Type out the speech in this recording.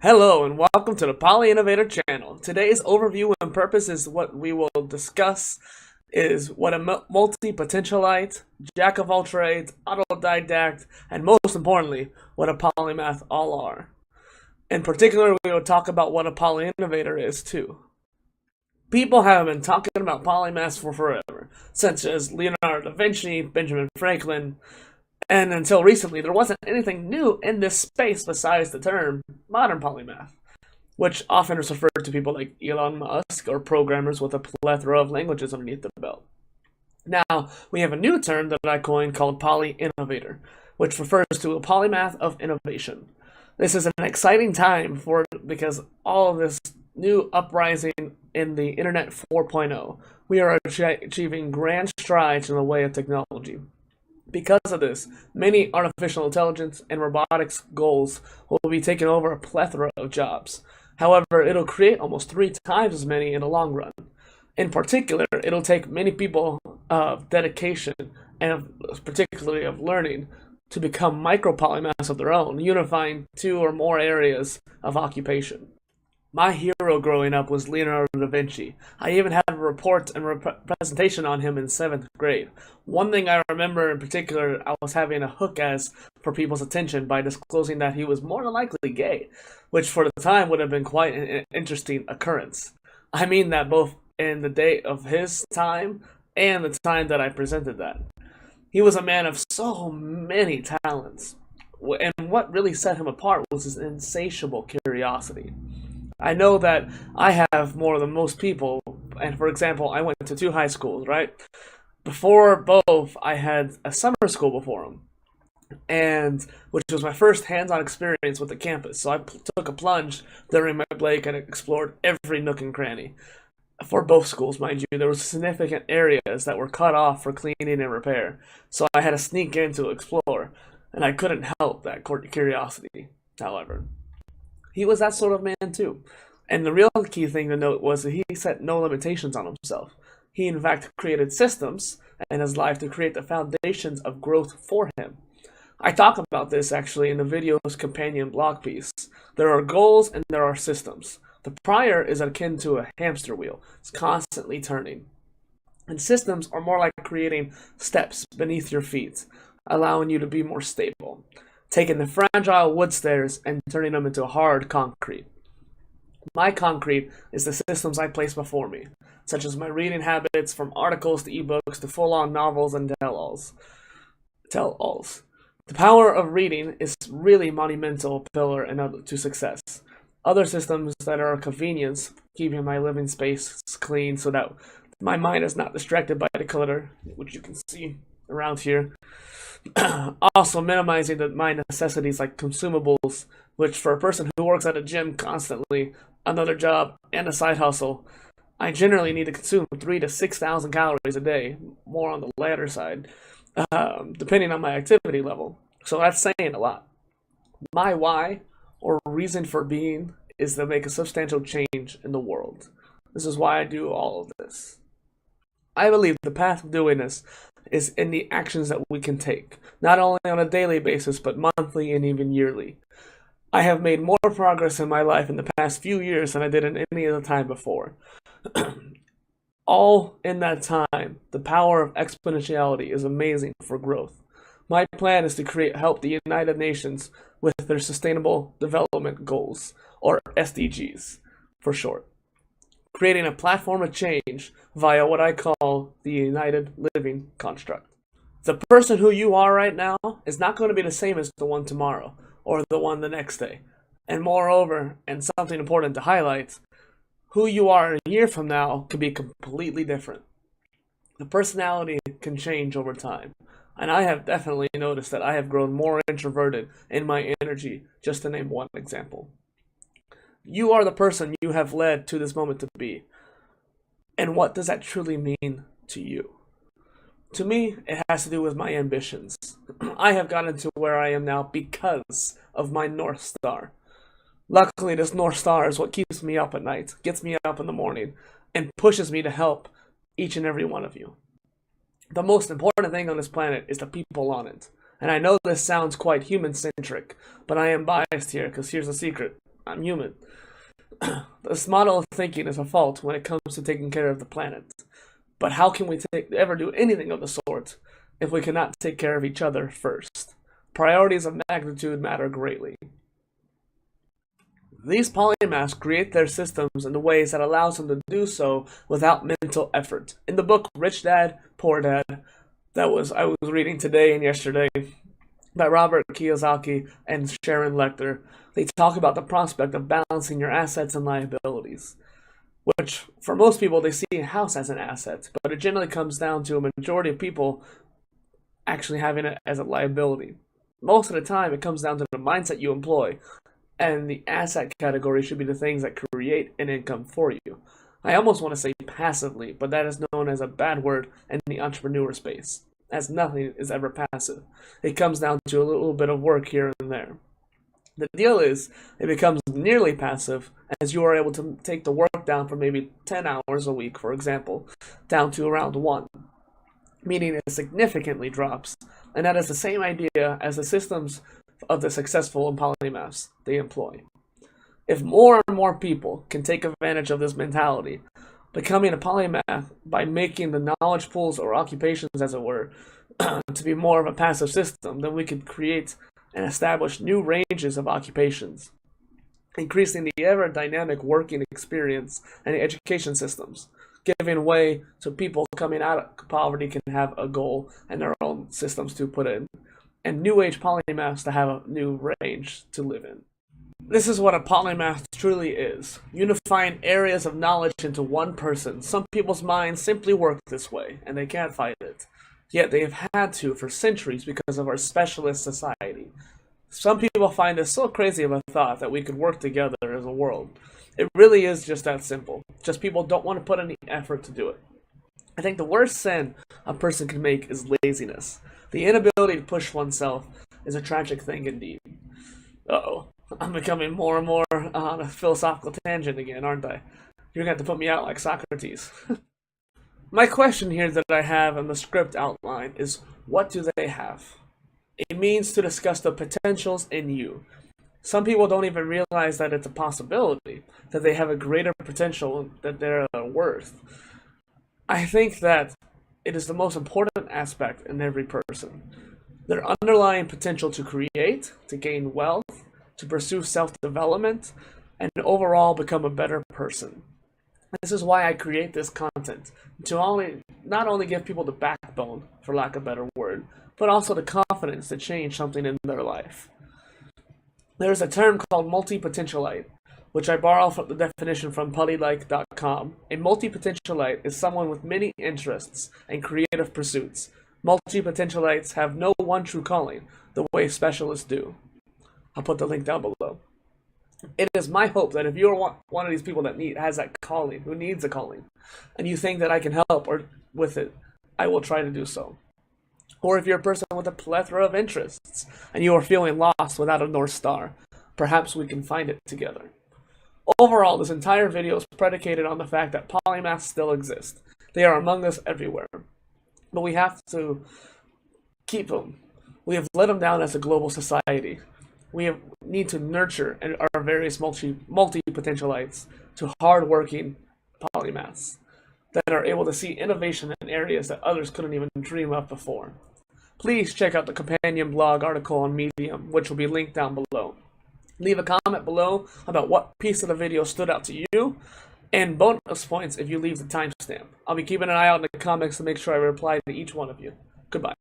Hello and welcome to the PolyInnovator channel. Today's overview and purpose is what we will discuss is what a multipotentialite, jack of all trades, autodidact, and most importantly, what a polymath all are. In particular, we will talk about what a poly-innovator is too. People have been talking about polymaths for forever, such as Leonardo da Vinci, Benjamin Franklin, and until recently, there wasn't anything new in this space besides the term modern polymath, which often is referred to people like Elon Musk or programmers with a plethora of languages underneath the belt. Now, we have a new term that I coined called poly-innovator, which refers to a polymath of innovation. This is an exciting time because all of this new uprising in the Internet 4.0, we are achieving grand strides in the way of technology. Because of this, many artificial intelligence and robotics goals will be taking over a plethora of jobs. However, it'll create almost 3 times as many in the long run. In particular, it'll take many people of dedication and particularly of learning to become micro-polymaths of their own, unifying 2 or more areas of occupation. My hero growing up was Leonardo da Vinci. I even had a report and presentation on him in 7th grade. One thing I remember in particular, I was having a hook as for people's attention by disclosing that he was more than likely gay, which for the time would have been quite an interesting occurrence. I mean that both in the date of his time and the time that I presented that. He was a man of so many talents, and what really set him apart was his insatiable curiosity. I know that I have more than most people, and for example, I went to 2 high schools, right? Before both, I had a summer school before them, and which was my first hands-on experience with the campus. So I took a plunge during my break and explored every nook and cranny. For both schools, mind you, there were significant areas that were cut off for cleaning and repair, so I had to sneak in to explore, and I couldn't help that curiosity, however. He was that sort of man too. And the real key thing to note was that he set no limitations on himself. He in fact created systems in his life to create the foundations of growth for him. I talk about this actually in the video's companion blog piece. There are goals and there are systems. The prior is akin to a hamster wheel. It's constantly turning. And systems are more like creating steps beneath your feet, allowing you to be more stable, taking the fragile wood stairs and turning them into hard concrete. My concrete is the systems I place before me, such as my reading habits from articles to ebooks to full-on novels and tell-alls. The power of reading is really monumental pillar to success. Other systems that are a convenience, keeping my living space clean so that my mind is not distracted by the clutter, which you can see around here. Also minimizing my necessities like consumables, which for a person who works at a gym constantly, another job, and a side hustle, I generally need to consume 3,000 to 6,000 calories a day, more on the latter side, depending on my activity level. So that's saying a lot. My why, or reason for being, is to make a substantial change in the world. This is why I do all of this. I believe the path of doing this is in the actions that we can take, not only on a daily basis, but monthly and even yearly. I have made more progress in my life in the past few years than I did in any other time before. All in that time, the power of exponentiality is amazing for growth. My plan is to help the United Nations with their Sustainable Development Goals, or SDGs for short, creating a platform of change via what I call the United Living Construct. The person who you are right now is not going to be the same as the one tomorrow or the one the next day. And moreover, and something important to highlight, who you are a year from now can be completely different. The personality can change over time. And I have definitely noticed that I have grown more introverted in my energy, just to name one example. You are the person you have led to this moment to be. And what does that truly mean to you? To me, it has to do with my ambitions. I have gotten to where I am now because of my North Star. Luckily, this North Star is what keeps me up at night, gets me up in the morning, and pushes me to help each and every one of you. The most important thing on this planet is the people on it. And I know this sounds quite human-centric, but I am biased here because here's the secret. I'm human. This model of thinking is a fault when it comes to taking care of the planet. But how can we ever do anything of the sort if we cannot take care of each other first? Priorities of magnitude matter greatly. These polymaths create their systems in the ways that allows them to do so without mental effort. In the book Rich Dad, Poor Dad, I was reading today and yesterday, by Robert Kiyosaki and Sharon Lechter, they talk about the prospect of balancing your assets and liabilities, which for most people they see a house as an asset, but it generally comes down to a majority of people actually having it as a liability. Most of the time it comes down to the mindset you employ, and the asset category should be the things that create an income for you. I almost want to say passively, but that is known as a bad word in the entrepreneur space, as nothing is ever passive. It comes down to a little bit of work here and there. The deal is, it becomes nearly passive as you are able to take the work down from maybe 10 hours a week, for example, down to around 1, meaning it significantly drops. And that is the same idea as the systems of the successful polymaths they employ. If more and more people can take advantage of this mentality, becoming a polymath by making the knowledge pools or occupations, as it were, to be more of a passive system, then we could create and establish new ranges of occupations, increasing the ever-dynamic working experience and the education systems, giving way to people coming out of poverty can have a goal and their own systems to put in, and new age polymaths to have a new range to live in. This is what a polymath truly is, unifying areas of knowledge into one person. Some people's minds simply work this way, and they can't fight it. Yet they have had to for centuries because of our specialist society. Some people find this so crazy of a thought that we could work together as a world. It really is just that simple. Just people don't want to put any effort to do it. I think the worst sin a person can make is laziness. The inability to push oneself is a tragic thing indeed. Uh-oh. I'm becoming more and more on a philosophical tangent again, aren't I? You're going to have to put me out like Socrates. My question here that I have in the script outline is, what do they have? It means to discuss the potentials in you. Some people don't even realize that it's a possibility, that they have a greater potential that they're worth. I think that it is the most important aspect in every person. Their underlying potential to create, to gain wealth, to pursue self-development, and overall become a better person. This is why I create this content, to not only give people the backbone, for lack of a better word, but also the confidence to change something in their life. There's a term called multipotentialite, which I borrow from the definition from polylike.com. A multipotentialite is someone with many interests and creative pursuits. Multipotentialites have no one true calling, the way specialists do. I'll put the link down below. It is my hope that if you're one of these people that has that calling, who needs a calling, and you think that I can help with it, I will try to do so. Or if you're a person with a plethora of interests, and you are feeling lost without a North Star, perhaps we can find it together. Overall, this entire video is predicated on the fact that polymaths still exist. They are among us everywhere. But we have to keep them. We have let them down as a global society. We need to nurture our various multi-potentialites to hard-working polymaths that are able to see innovation in areas that others couldn't even dream of before. Please check out the companion blog article on Medium, which will be linked down below. Leave a comment below about what piece of the video stood out to you, and bonus points if you leave the timestamp. I'll be keeping an eye out in the comments to make sure I reply to each one of you. Goodbye.